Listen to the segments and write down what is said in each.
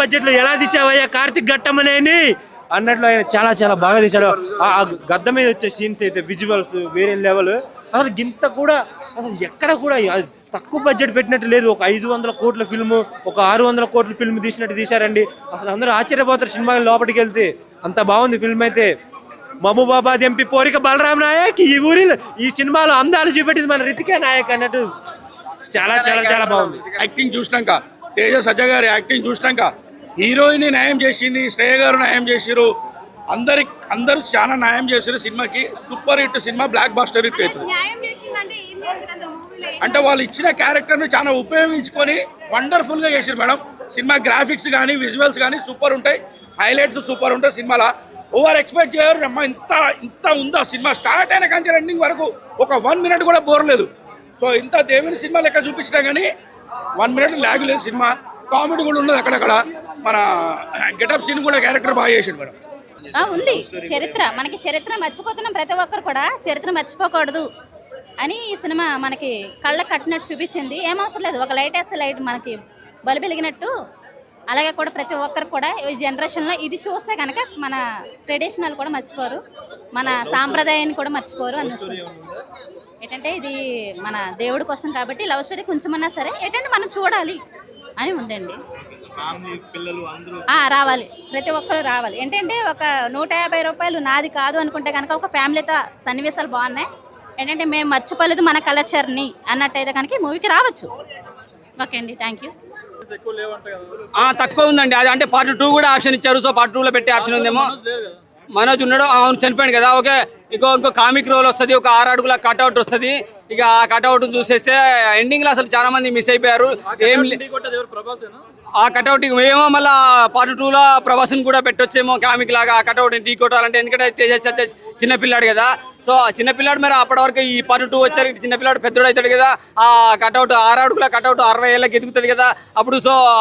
Budget లో ఎలా తీసావయ్యా కార్తిక్ ఘట్టమనేని అన్నట్లు ఆయన చాలా చాలా బాగా తీశాడు. ఆ గద్ద మీద వచ్చే సీన్స్ అయితే విజువల్స్ వేరే లెవెల్. అసలు గింత కూడా అసలు ఎక్కడ కూడా తక్కువ బడ్జెట్ పెట్టినట్టు లేదు. ఒక 500 కోట్ల ఫిల్మ్, ఒక 600 కోట్ల ఫిల్మ్ తీసినట్టు తీశారండి. అసలు అందరూ ఆశ్చర్యపోతారు సినిమా లోపలికి వెళ్తే. అంత బాగుంది ఫిల్మ్ అయితే. మహబూబాబాద్ ఎంపీ పోరిక బలరాం నాయక్ ఈ ఊరిలో ఈ సినిమాలో అందాలు చూపెట్టింది మన రితికా నాయక్ అన్నట్టు చాలా చాలా చాలా బాగుంది. యాక్టింగ్ చూసినాక, తేజ సజ్జ గారి యాక్టింగ్ చూసినాక, హీరోయిన్ న్యాయం చేసింది, శ్రేయ గారు న్యాయం చేసిరు, అందరూ చాలా న్యాయం చేసారు. సినిమాకి super hit cinema, blockbuster hit అవుతుంది. అంటే వాళ్ళు ఇచ్చిన క్యారెక్టర్ని చాలా ఉపయోగించుకొని వండర్ఫుల్గా చేసారు మేడం. సినిమా గ్రాఫిక్స్ కానీ విజువల్స్ కానీ సూపర్ ఉంటాయి, హైలైట్స్ సూపర్ ఉంటాయి. సినిమాలో ఓవర్ ఎక్స్పెక్ట్ చేయరు. అమ్మ ఇంత ఉందా సినిమా, స్టార్ట్ అయిన కానీ ఎండింగ్ వరకు ఒక 1 మినిట్ కూడా బోర్ లేదు. సో ఇంత దేవుని సినిమా లెక్క చూపించినా కానీ 1 మినిట్ ల్యాగ్ లేదు. సినిమా కామెడీ కూడా ఉన్నది అక్కడక్కడ. మన గెటప్ సీన్ కూడా క్యారెక్టర్ బాగా చేసాడు మేడం. ఉంది చరిత్ర, మనకి చరిత్ర మర్చిపోతున్నాం. ప్రతి ఒక్కరు కూడా చరిత్ర మర్చిపోకూడదు అని ఈ సినిమా మనకి కళ్ళకు కట్టినట్టు చూపించింది. ఏం అవసరం లేదు, ఒక లైట్ వేస్తే లైట్ మనకి బల్బు వెలిగినట్టు. అలాగే కూడా ప్రతి ఒక్కరు కూడా ఈ జనరేషన్లో ఇది చూస్తే కనుక మన ట్రెడిషనల్ కూడా మర్చిపోరు, మన సాంప్రదాయాన్ని కూడా మర్చిపోరు అనిపిస్తుంది. ఏంటంటే ఇది మన దేవుడి కోసం కాబట్టి లవ్ స్టోరీ కొంచెమన్నా సరే ఏంటంటే మనం చూడాలి అని ఉందండి. రావాలి, ప్రతి ఒక్కరు రావాలి. ఏంటంటే ఒక 150 రూపాయలు నాది కాదు అనుకుంటే కనుక ఒక ఫ్యామిలీతో సన్నివేశాలు బాగున్నాయి. ఏంటంటే మేము మర్చిపోలేదు మన కల్చర్ని అన్నట్టయితే కనుక మూవీకి రావచ్చు. ఓకే అండి, థ్యాంక్ యూ. తక్కువ ఉందండి. అది అంటే పార్ట్ 2 కూడా ఆప్షన్ ఇచ్చారు. సో పార్ట్ 2లో పెట్టే ఆప్షన్ ఉందేమో. మనోజ్ ఉన్నాడు, అవును చనిపోయాడు కదా. ఓకే, ఇంకో కామిక్ రోల్ వస్తుంది, ఒక 6 అడుగుల కట్అవుట్ వస్తుంది. ఇక ఆ కట్అవుట్ చూసేస్తే ఎండింగ్ లో అసలు చాలా మంది మిస్ అయిపోయారు. ఆ కట్అవుట్ ఏమో మళ్ళీ పార్ట్ 2లో ప్రభాస్ని కూడా పెట్టొచ్చేమో కామిక్ లాగా ఆ కట్అవుట్ ఢీ కొట్టాలంటే. ఎందుకంటే తేజ చిన్నపిల్లాడు కదా. సో ఆ చిన్నపిల్లాడు మరి అప్పటి వరకు ఈ పార్ట్ 2 వచ్చారు, చిన్నపిల్లాడు పెద్దోడు అవుతాడు కదా. ఆ కట్అవుట్ 6 అడుగుల కట్అవుట్ 60 ఏళ్ళకి ఎదుగుతుంది కదా అప్పుడు. సో ఆ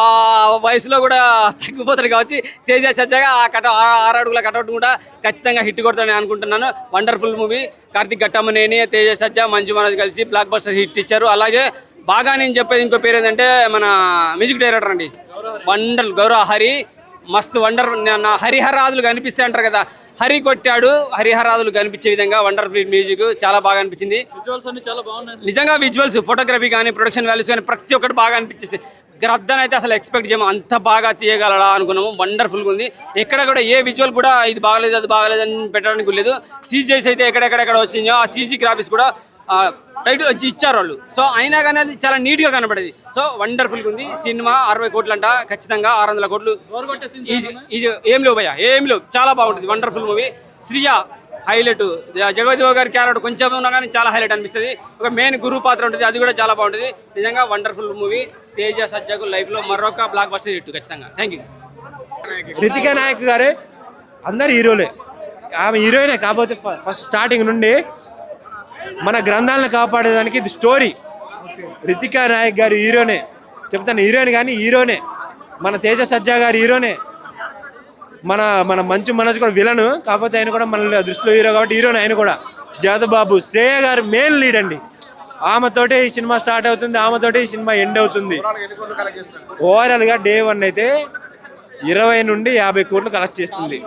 వయసులో కూడా తగ్గిపోతాడు కాబట్టి తేజ సజ్జగా ఆ 6 అడుగుల కట్అవుట్ కూడా ఖచ్చితంగా హిట్ కొడతాడని అనుకుంటున్నాను. Wonderful movie. కార్తిక్ ఘట్టమనేని, తేజ సజ్జ, మంజు మనోజ్ కలిసి బ్లాక్ బస్టర్ హిట్ ఇచ్చారు. అలాగే బాగా నేను చెప్పేది ఇంకో పేరు ఏంటంటే మన మ్యూజిక్ డైరెక్టర్ అండి, వండర్ గౌరవ హరి. మస్తు వండర్. నా హరిహరాదులు కనిపిస్తే అంటారు కదా, హరి కొట్టాడు. హరిహరాదులు కనిపించే విధంగా వండర్ఫుల్ మ్యూజిక్ చాలా బాగా అనిపించింది. నిజంగా విజువల్స్, ఫోటోగ్రఫీ కానీ, ప్రొడక్షన్ వాల్యూస్ కానీ ప్రతి ఒక్కటి బాగా అనిపించేది. గ్రద్దన్ అయితే అసలు ఎక్స్పెక్ట్ చేయము, అంత బాగా తీయగలడా అనుకున్నాము. వండర్ఫుల్గా ఉంది. ఎక్కడ కూడా ఏ విజువల్ కూడా ఇది బాగలేదు అది బాగలేదు అని పెట్టడానికి లేదు. సీజీస్ అయితే ఎక్కడెక్కడ వచ్చిందో ఆ సీజీ గ్రాఫిక్స్ కూడా టైట్ ఇచ్చారు వాళ్ళు. సో అయినా కానీ అది చాలా నీట్గా కనపడేది. సో వండర్ఫుల్గా ఉంది సినిమా. 60 కోట్లు అంట, ఖచ్చితంగా 600 కోట్లు ఏం లేవు భయ్యా, ఏం లేవు. చాలా బాగుంటుంది, wonderful movie. Shriya highlight, Jagadeva గారి క్యారెక్టర్ కొంచెం ఉన్నా కానీ చాలా హైలైట్ అనిపిస్తుంది. ఒక మెయిన్ గురువు పాత్ర ఉంటుంది, అది కూడా చాలా బాగుంటుంది. నిజంగా వండర్ఫుల్ మూవీ. తేజ సజ్జకు లైఫ్లో మరొక బ్లాక్ బస్టర్ హిట్ ఖచ్చితంగా. Thank you. రితికా నాయక్ గారే, అందరు హీరోలే, ఆమె హీరోయినే. కాకపోతే ఫస్ట్ స్టార్టింగ్ నుండి మన గ్రంథాలను కాపాడేదానికి ఇది స్టోరీ. రితికా నాయక్ గారు హీరోనే, చెప్తాను హీరోయిన్ కానీ హీరోనే. మన తేజ సజ్జా గారు హీరోనే. మన మంచు మనోజ్ కూడా విలను, కాకపోతే ఆయన కూడా మన దృష్టిలో హీరో కాబట్టి హీరోనే ఆయన కూడా. జాదబాబు, శ్రేయ గారు మెయిన్ లీడ్ అండి. ఆమెతోటే ఈ సినిమా స్టార్ట్ అవుతుంది, ఆమెతోటే ఈ సినిమా ఎండ్ అవుతుంది. ఓవరాల్గా Day 1 అయితే 20 నుండి 50 కోట్లు కలెక్ట్ చేస్తుంది.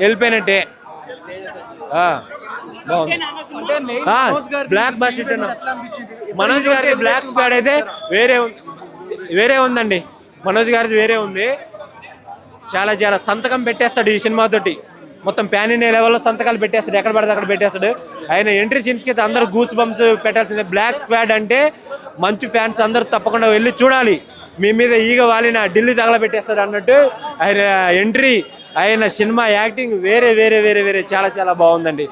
వెళ్ళిపోయినట్టే. బ్లాక్ బస్టర్ మనోజ్ గారి బ్లాక్ స్క్వాడ్ అయితే వేరే ఉందండి. మనోజ్ గారిది వేరే ఉంది. చాలా చాలా సంతకం పెట్టేస్తాడు ఈ సినిమాతోటి. మొత్తం ప్యాన్ ఇండియా లెవెల్లో సంతకాలు పెట్టేస్తాడు, ఎక్కడ పడితే అక్కడ పెట్టేస్తాడు. ఆయన ఎంట్రీ సీన్స్కి అయితే అందరూ గూస్ బంప్స్ పెట్టాల్సిందే. బ్లాక్ స్క్వాడ్ అంటే మంచి ఫ్యాన్స్ అందరూ తప్పకుండా వెళ్ళి చూడాలి. మీ మీద ఈగ వాలిన ఢిల్లీ తగలబెట్టేస్తాడు అన్నట్టు ఆయన ఎంట్రీ, ఆయన సినిమా యాక్టింగ్ వేరే వేరే వేరే వేరే చాలా చాలా బాగుందండి.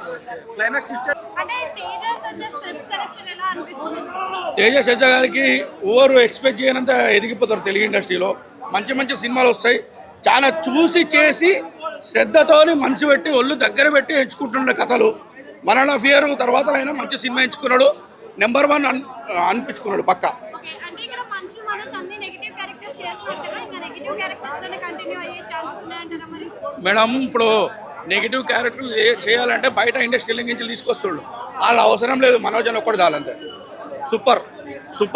తేజ సజ్జ గారికి ఓవర్ ఎక్స్పెక్ట్ చేయనంత ఎదిగిపోతారు తెలుగు ఇండస్ట్రీలో. మంచి మంచి సినిమాలు వస్తాయి. చాలా చూసి చేసి శ్రద్ధతోని మనసు పెట్టి ఒళ్ళు దగ్గర పెట్టి ఎంచుకుంటున్న కథలు. మరణ ఫియర్ తర్వాత అయినా మంచి సినిమా ఎంచుకున్నాడు. నెంబర్ 1 అనిపించుకున్నాడు పక్కా. మేడం ఇప్పుడు నెగిటివ్ క్యారెక్టర్లు చేయాలంటే బయట ఇండస్ట్రీ నుంచి తీసుకొస్తుండు. వాళ్ళ అవసరం లేదు, మనోజ్ అని ఒక్కడు చాలంతే. Super super.